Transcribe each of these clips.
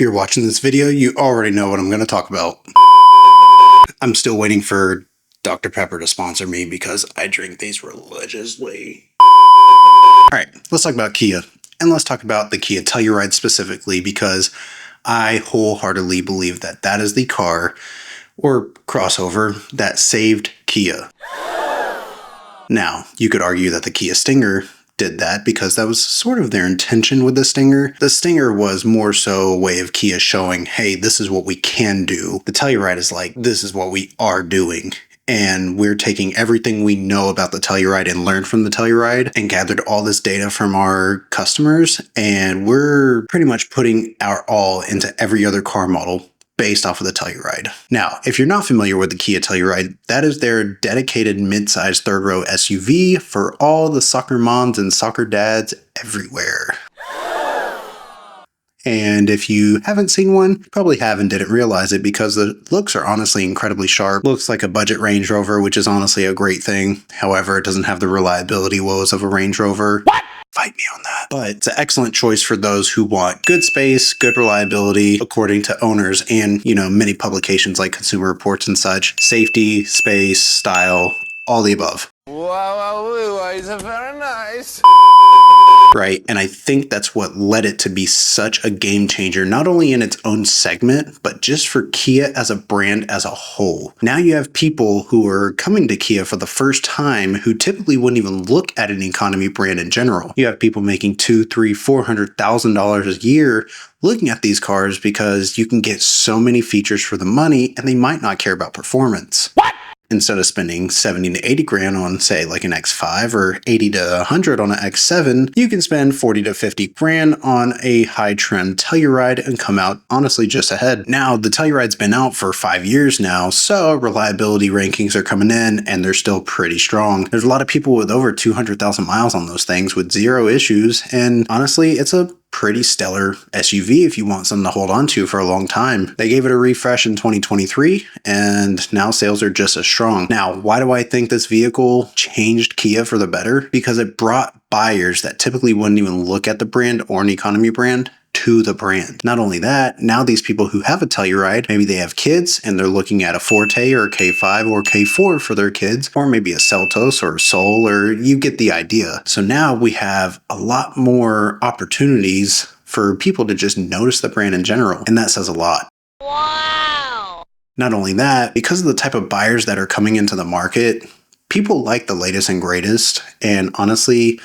If you're watching this video, you already know what I'm going to talk about. I'm still waiting for Dr. Pepper to sponsor me because I drink these religiously. Alright, let's talk about Kia. And let's talk about the Kia Telluride specifically because I wholeheartedly believe that that is the car or crossover that saved Kia. Now, you could argue that the Kia Stinger did that because that was sort of their intention with the Stinger. The Stinger was more so a way of Kia showing, hey, this is what we can do. The Telluride is like, this is what we are doing. And we're taking everything we know about the Telluride and learned from the Telluride and gathered all this data from our customers. And we're pretty much putting our all into every other car model based off of the Telluride. Now, if you're not familiar with the Kia Telluride, that is their dedicated mid-size third row SUV for all the soccer moms and soccer dads everywhere. And if you haven't seen one, you probably have and didn't realize it because the looks are honestly incredibly sharp. Looks like a budget Range Rover, which is honestly a great thing. However, it doesn't have the reliability woes of a Range Rover. What? Fight me on that. But it's an excellent choice for those who want good space, good reliability, according to owners and, many publications like Consumer Reports and such. Safety, space, style, all the above. Wow, it's very nice. Right, and I think that's what led it to be such a game changer, not only in its own segment, but just for Kia as a brand as a whole. Now you have people who are coming to Kia for the first time who typically wouldn't even look at an economy brand in general. You have people making $200,000, $300,000, $400,000 a year looking at these cars because you can get so many features for the money and they might not care about performance. What? Instead of spending 70 to 80 grand on, say, like an X5 or 80 to 100 on an X7, you can spend 40 to 50 grand on a high-trend Telluride and come out honestly just ahead. Now, the Telluride's been out for 5 years now, so reliability rankings are coming in and they're still pretty strong. There's a lot of people with over 200,000 miles on those things with zero issues, and honestly, it's a pretty stellar SUV if you want something to hold on to for a long time. They gave it a refresh in 2023 and now sales are just as strong. Now, why do I think this vehicle changed Kia for the better? Because it brought buyers that typically wouldn't even look at the brand or an economy brand to the brand. Not only that, now these people who have a Telluride, maybe they have kids and they're looking at a Forte or a K5 or K4 for their kids, or maybe a Seltos or a Soul, or you get the idea. So now we have a lot more opportunities for people to just notice the brand in general, and that says a lot. Wow! Not only that, because of the type of buyers that are coming into the market, people like the latest and greatest, and honestly,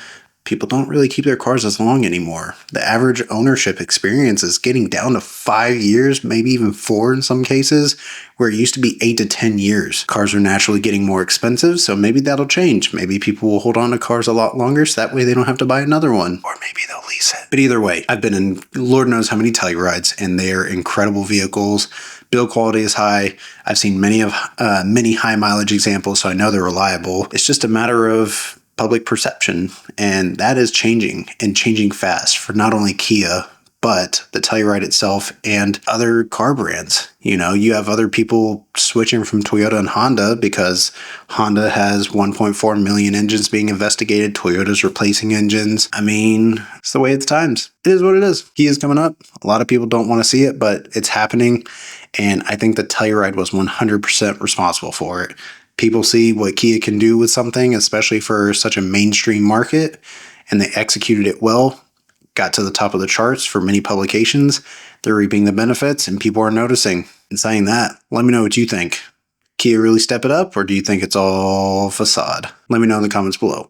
people don't really keep their cars as long anymore. The average ownership experience is getting down to 5 years, maybe even 4 in some cases, where it used to be 8 to 10 years. Cars are naturally getting more expensive, so maybe that'll change. Maybe people will hold on to cars a lot longer, so that way they don't have to buy another one. Or maybe they'll lease it. But either way, I've been in Lord knows how many Tellurides, and they're incredible vehicles. Build quality is high. I've seen many high mileage examples, so I know they're reliable. It's just a matter of public perception, and that is changing and changing fast for not only Kia, but the Telluride itself and other car brands. You have other people switching from Toyota and Honda because Honda has 1.4 million engines being investigated. Toyota's replacing engines. I mean, it's the way it's times. It is what it is. Kia's coming up. A lot of people don't want to see it, but it's happening. And I think the Telluride was 100% responsible for it. People see what Kia can do with something, especially for such a mainstream market, and they executed it well, got to the top of the charts for many publications. They're reaping the benefits, and people are noticing. And saying that, let me know what you think. Kia really step it up, or do you think it's all facade? Let me know in the comments below.